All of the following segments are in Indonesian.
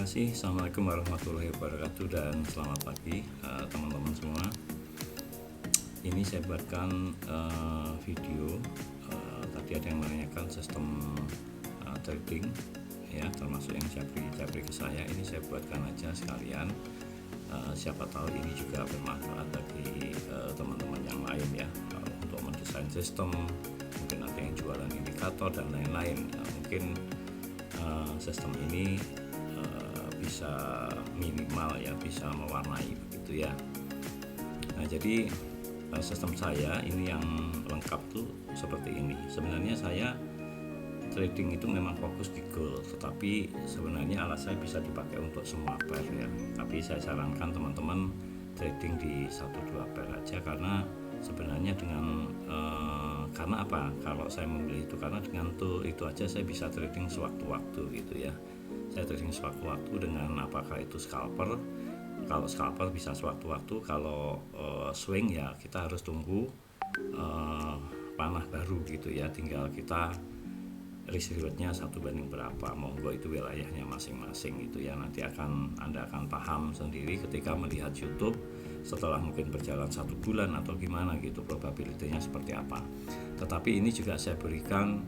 kasih. Assalamualaikum warahmatullahi wabarakatuh dan selamat pagi teman-teman semua. Ini saya buatkan video. Tadi ada yang menanyakan sistem trading, ya, termasuk yang japri ke saya. Ini saya buatkan aja sekalian. Siapa tahu ini juga bermanfaat bagi teman-teman yang lain, ya, untuk mendesain sistem. Mungkin ada yang jualan indikator dan lain-lain. Mungkin sistem ini bisa minimal, ya, bisa mewarnai begitu, ya. Nah, jadi sistem saya ini yang lengkap tuh seperti ini. Sebenarnya saya trading itu memang fokus di gold, tetapi sebenarnya alat saya bisa dipakai untuk semua pair, ya. Tapi saya sarankan teman-teman trading di 1-2 pair aja, karena sebenarnya dengan karena apa? Kalau saya memilih itu karena dengan tool itu aja saya bisa trading sewaktu-waktu gitu, ya. Saya trading sewaktu-waktu dengan apakah itu scalper. Kalau scalper bisa sewaktu-waktu, kalau swing ya kita harus tunggu panah baru gitu, ya. Tinggal kita risk rewardnya 1 banding berapa, monggo itu wilayahnya masing-masing gitu, ya. Nanti Anda akan paham sendiri ketika melihat YouTube setelah mungkin berjalan 1 bulan atau gimana gitu, probabilitasnya seperti apa. Tetapi ini juga saya berikan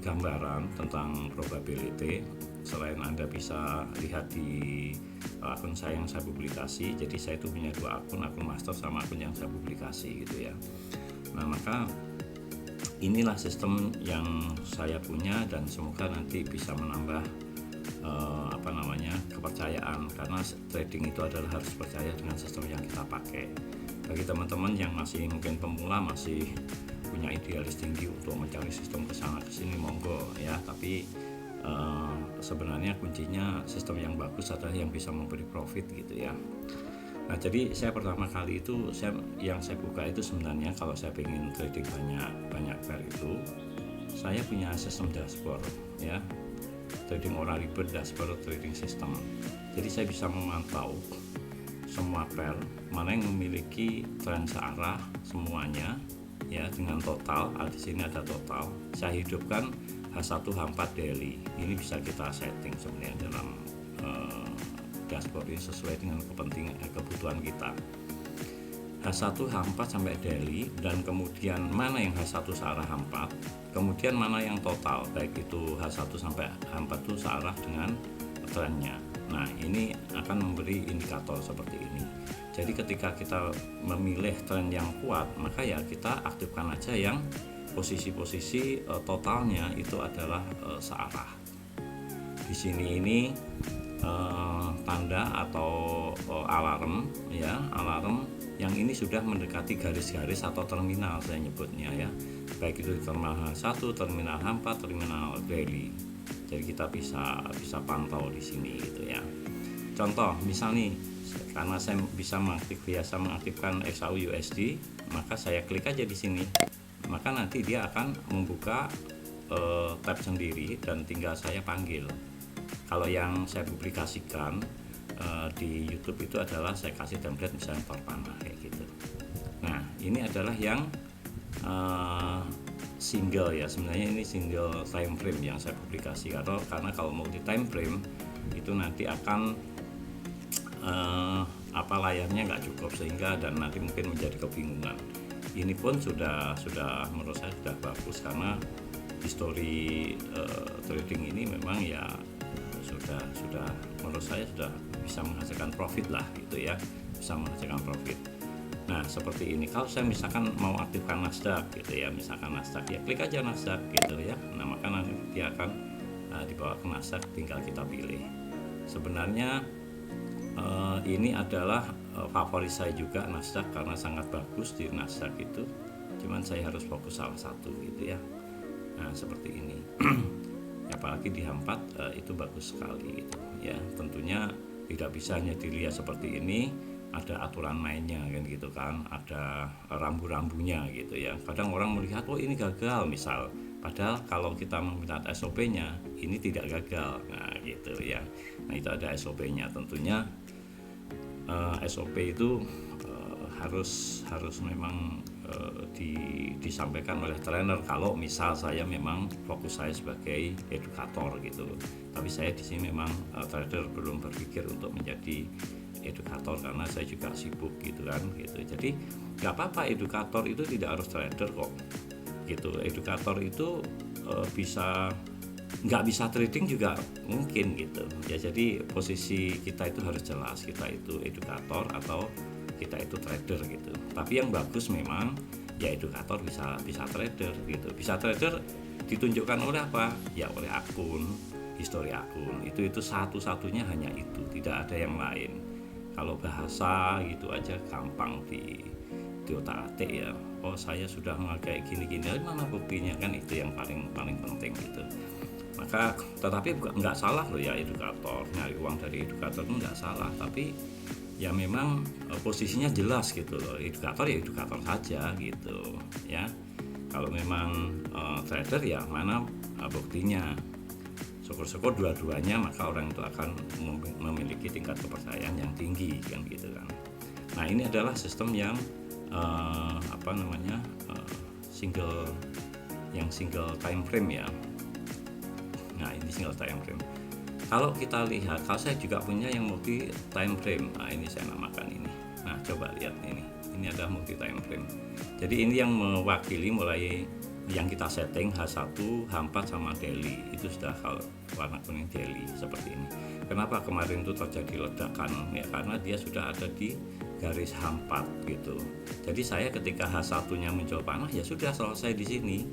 gambaran tentang probability. Selain Anda bisa lihat di akun saya yang saya publikasi, jadi saya itu punya 2 akun master sama akun yang saya publikasi gitu, ya. Nah, maka inilah sistem yang saya punya dan semoga nanti bisa menambah kepercayaan, karena trading itu adalah harus percaya dengan sistem yang kita pakai. Bagi teman-teman yang masih mungkin pemula, masih punya idealis tinggi untuk mencari sistem kesana kesini, monggo, ya. Tapi sebenarnya kuncinya sistem yang bagus adalah yang bisa memberi profit gitu, ya. Nah, jadi saya pertama kali itu yang saya buka itu sebenarnya kalau saya ingin trading banyak pair itu, saya punya sistem dashboard, ya. Trading orang ribet, dashboard trading system. Jadi saya bisa memantau semua pair mana yang memiliki tren searah semuanya, ya, dengan total. Di sini ada total. Saya hidupkan H1 H4 daily. Ini bisa kita setting sebenarnya dalam dashboard ini sesuai dengan kebutuhan kita. H1 H4 sampai daily, dan kemudian mana yang H1 searah H4, kemudian mana yang total, baik itu H1 sampai H4 itu searah dengan trennya. Nah, ini akan memberi indikator seperti ini. Jadi ketika kita memilih tren yang kuat, maka ya kita aktifkan aja yang posisi-posisi totalnya itu adalah searah. Di sini ini tanda atau alarm, ya, alarm yang ini sudah mendekati garis-garis atau terminal saya nyebutnya, ya. Baik itu terminal H1, terminal H4, terminal daily. Jadi kita bisa pantau di sini gitu, ya. Contoh, misal nih, karena saya biasa mengaktifkan XAU USD, maka saya klik aja di sini. Maka nanti dia akan membuka tab sendiri dan tinggal saya panggil. Kalau yang saya publikasikan di YouTube itu adalah saya kasih template misalnya panah kayak gitu. Nah, ini adalah yang single, ya. Sebenarnya ini single time frame yang saya publikasi, karena kalau multi time frame itu nanti akan layarnya nggak cukup, sehingga dan nanti mungkin menjadi kebingungan. Ini pun sudah menurut saya sudah bagus, karena history trading ini memang ya sudah menurut saya sudah bisa menghasilkan profit lah gitu, ya, bisa menghasilkan profit. Nah, seperti ini. Kalau saya misalkan mau aktifkan Nasdaq gitu, ya, misalkan Nasdaq, ya klik aja Nasdaq gitu, ya. Nah, maka nanti dia akan dibawa ke Nasdaq, tinggal kita pilih. Sebenarnya ini adalah favorit saya juga Nasdaq, karena sangat bagus di Nasdaq itu. Cuman saya harus fokus salah satu gitu, ya. Nah, seperti ini. Apalagi di H4 itu bagus sekali gitu, ya. Tentunya tidak bisa hanya dilihat seperti ini, ada aturan mainnya kan gitu kan, ada rambu-rambunya gitu, ya. Kadang orang melihat ini gagal misal, padahal kalau kita melihat SOP-nya ini tidak gagal. Nah, gitu, ya. Nah, itu ada SOP-nya tentunya. SOP itu harus memang disampaikan oleh trainer kalau misal saya memang fokus saya sebagai edukator gitu. Tapi saya di sini memang trader belum berpikir untuk menjadi edukator karena saya juga sibuk gitu kan gitu. Jadi nggak apa-apa, edukator itu tidak harus trader kok gitu. Edukator itu bisa nggak bisa trading juga mungkin gitu ya. Jadi posisi kita itu harus jelas, kita itu edukator atau kita itu trader gitu. Tapi yang bagus memang ya edukator bisa trader gitu. Bisa trader ditunjukkan oleh apa ya, oleh akun, histori akun itu satu-satunya, hanya itu, tidak ada yang lain. Kalau bahasa gitu aja gampang diotak-atik ya. Oh saya sudah kayak gini-gini, mana buktinya, kan itu yang paling penting gitu. Maka tetapi nggak salah loh ya edukator, nyari uang dari edukator itu nggak salah, tapi ya memang posisinya jelas gitu loh. Edukator ya edukator saja gitu ya. Kalau memang trader ya mana buktinya. Syukur-syukur dua-duanya, maka orang itu akan memiliki tingkat kepercayaan yang tinggi kan gitu kan. Nah ini adalah sistem yang single time frame ya. Nah ini single time frame. Kalau kita lihat, kalau saya juga punya yang multi time frame. Nah ini saya namakan ini. Nah coba lihat ini adalah multi time frame. Jadi ini yang mewakili mulai yang kita setting H1, H4 sama daily. Itu sudah kalau warna kuning daily seperti ini. Kenapa kemarin itu terjadi ledakan ya, karena dia sudah ada di garis H4 gitu. Jadi saya ketika H1-nya muncul panah ya sudah selesai di sini.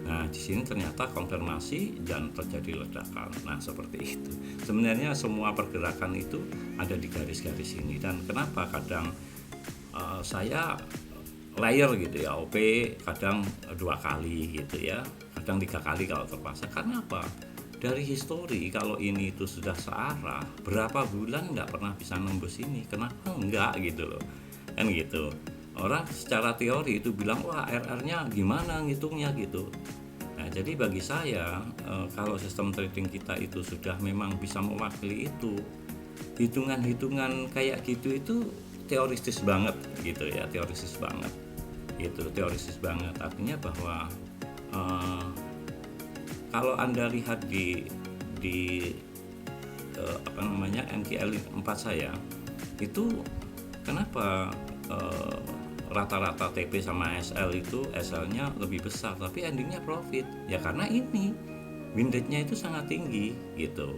Nah di sini ternyata konfirmasi dan terjadi ledakan. Nah seperti itu. Sebenarnya semua pergerakan itu ada di garis-garis ini. Dan kenapa kadang saya layer gitu ya, OP kadang 2 kali gitu ya, kadang 3 kali kalau terpaksa. Karena apa? Dari histori kalau ini itu sudah searah, berapa bulan nggak pernah bisa nembus ini, kenapa enggak gitu loh, kan gitu. Orang secara teori itu bilang wah RR-nya gimana ngitungnya gitu. Nah jadi bagi saya kalau sistem trading kita itu sudah memang bisa mewakili itu, hitungan-hitungan kayak gitu itu teoritis banget gitu ya, teoritis banget gitu, teoritis banget. Artinya bahwa kalau Anda lihat di NQL 4 saya itu kenapa rata-rata TP sama SL itu SL-nya lebih besar tapi endingnya profit ya, karena ini win rate-nya itu sangat tinggi gitu.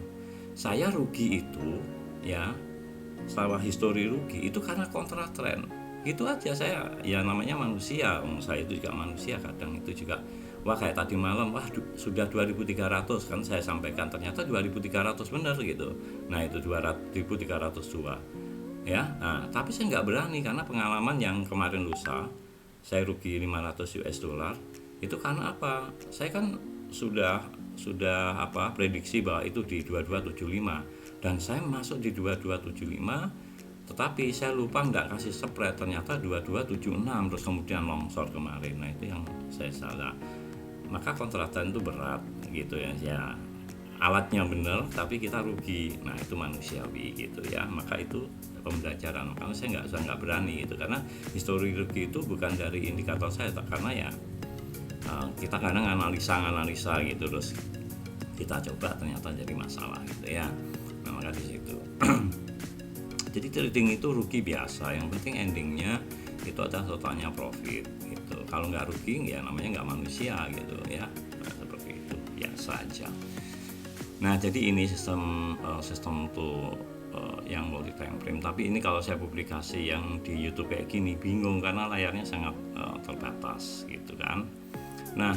Saya rugi itu ya, setelah histori rugi itu karena kontra trend gitu aja. Saya ya namanya manusia, saya itu juga manusia, kadang itu juga wah kayak tadi malam wah sudah 2.300 kan saya sampaikan, ternyata 2.300 benar gitu. Nah itu 2.302 ya. Nah tapi saya nggak berani karena pengalaman yang kemarin lusa saya rugi 500 US dollar itu karena apa? Saya kan sudah prediksi bahwa itu di 2275 dan saya masuk di 2275, tetapi saya lupa nggak kasih spread, ternyata 2276 terus kemudian longsor kemarin. Nah itu yang saya salah. Maka kontratan itu berat gitu ya. Ya alatnya benar tapi kita rugi. Nah itu manusiawi gitu ya. Maka itu pembelajaran. Kalau saya nggak berani gitu karena histori rugi itu bukan dari indikator saya, karena ya kita kadang analisa gitu terus kita coba ternyata jadi masalah gitu ya. Nah maka di situ jadi trading itu rugi biasa, yang penting endingnya itu adalah totalnya profit gitu. Kalau nggak rugi ya namanya nggak manusia gitu ya. Nah, seperti itu biasa aja. Nah jadi ini sistem tuh yang multi time frame. Tapi ini kalau saya publikasi yang di YouTube kayak gini bingung karena layarnya sangat terbatas gitu kan. Nah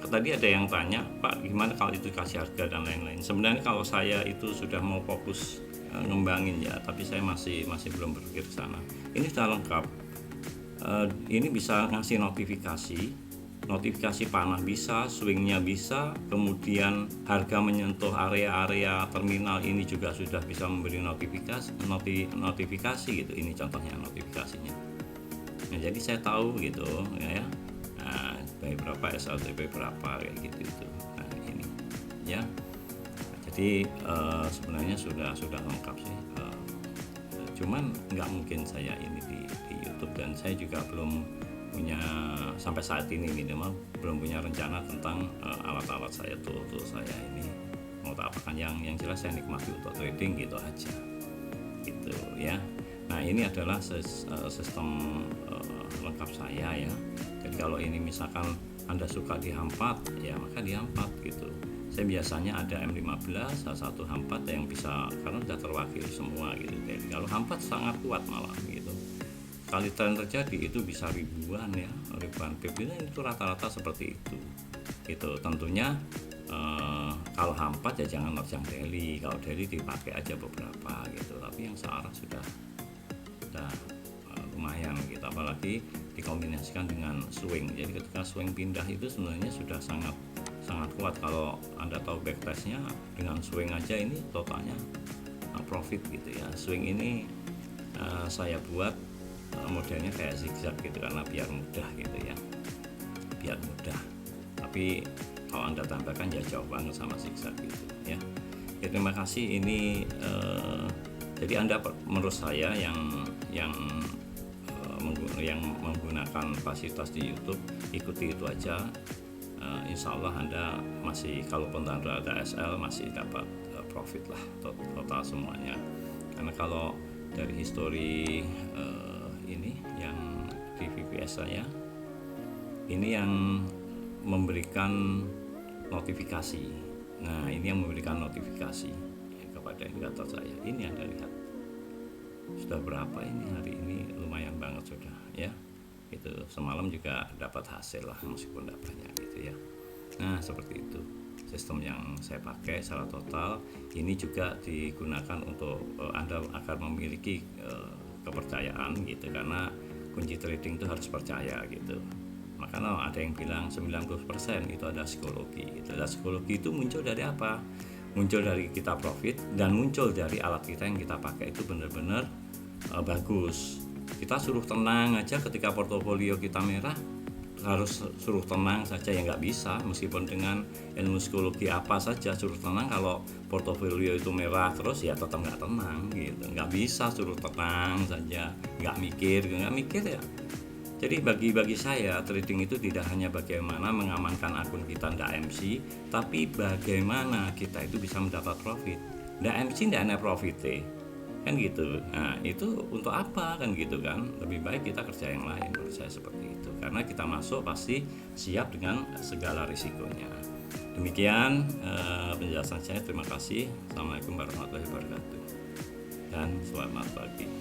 tadi ada yang tanya, Pak gimana kalau itu kasih harga dan lain-lain. Sebenarnya kalau saya itu sudah mau fokus ngembangin ya, tapi saya masih belum berpikir ke sana. Ini sudah lengkap. Ini bisa ngasih notifikasi panah bisa, swingnya bisa, kemudian harga menyentuh area-area terminal ini juga sudah bisa memberi notifikasi gitu. Ini contohnya notifikasinya. Nah, jadi saya tahu gitu ya. Nah, berapa SLTP berapa kayak gitu itu. Nah, ini ya. Jadi sebenarnya sudah lengkap sih cuman nggak mungkin saya ini di YouTube, dan saya juga belum punya sampai saat ini minimal belum punya rencana tentang alat-alat saya, tool saya ini mau tak apakan. Yang jelas saya nikmati untuk trading gitu aja gitu ya. Nah ini adalah sistem lengkap saya ya. Jadi kalau ini misalkan Anda suka di H4 ya maka di H4 gitu. Saya biasanya ada M15, satu H4 yang bisa, karena sudah terwakili semua gitu. Jadi kalau H4 sangat kuat malah gitu. Kali tren terjadi itu bisa ribuan ya, ribuan pip itu rata-rata seperti itu. Itu tentunya kalau H4 ya jangan nerjang daily. Kalau daily dipakai aja beberapa gitu. Tapi yang searah sudah lumayan gitu, apalagi dikombinasikan dengan swing. Jadi ketika swing pindah itu sebenarnya sudah sangat kuat. Kalau Anda tahu backtestnya, dengan swing aja ini totalnya profit gitu ya. Swing ini saya buat modelnya kayak zigzag gitu karena biar mudah gitu ya, biar mudah. Tapi kalau Anda tambahkan ya jauh banget sama zigzag gitu ya. Ya terima kasih. Ini jadi Anda menurut saya yang menggunakan fasilitas di YouTube, ikuti itu aja. Insya Allah Anda masih, kalaupun Anda ada SL masih dapat profit lah total semuanya. Karena kalau dari histori ini yang di VPS saya ini yang memberikan notifikasi. Nah ini yang memberikan notifikasi kepada indikator saya. Ini Anda lihat sudah berapa ini hari ini, lumayan banget sudah ya. Itu semalam juga dapat hasil lah meskipun tidak banyak gitu ya. Nah seperti itu sistem yang saya pakai secara total. Ini juga digunakan untuk Anda agar memiliki kepercayaan gitu, karena kunci trading itu harus percaya gitu. Makanya ada yang bilang 90% itu ada psikologi gitu. Dan psikologi itu muncul dari apa? Muncul dari kita profit, dan muncul dari alat kita yang kita pakai itu benar-benar bagus. Kita suruh tenang aja ketika portofolio kita merah, harus suruh tenang saja ya nggak bisa. Meskipun dengan ilmu psikologi apa saja suruh tenang, kalau portofolio itu merah terus ya tetap nggak tenang gitu. Nggak bisa suruh tenang saja, nggak mikir ya. Jadi bagi saya trading itu tidak hanya bagaimana mengamankan akun kita ndak MC, tapi bagaimana kita itu bisa mendapat profit. Ndak MC ndak ada profit kan gitu. Nah itu untuk apa kan gitu kan. Lebih baik kita kerja yang lain, menurut saya seperti itu. Karena kita masuk pasti siap dengan segala risikonya. Demikian penjelasan saya. Terima kasih. Assalamualaikum warahmatullahi wabarakatuh dan selamat pagi.